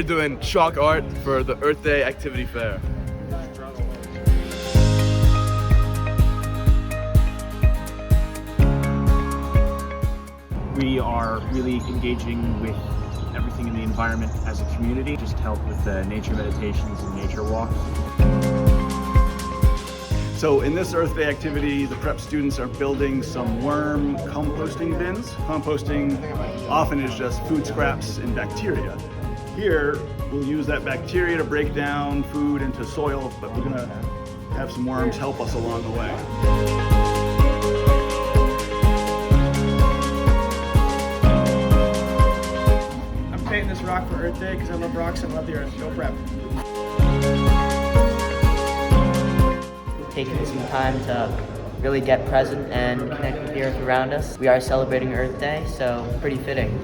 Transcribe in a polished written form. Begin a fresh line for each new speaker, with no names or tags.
we're doing chalk art for the Earth Day activity fair.
We are really engaging with everything in the environment as a community, just to help with the nature meditations and nature walks.
So in this Earth Day activity, the prep students are building some worm composting bins. Composting often is just food scraps and bacteria. Here, we'll use that bacteria to break down food into soil, but we're gonna have some worms help us along the way.
I'm painting this rock for Earth Day because I love rocks and love the earth. Go prep.
Taking some time to really get present and connect with the earth around us. We are celebrating Earth Day, so pretty fitting.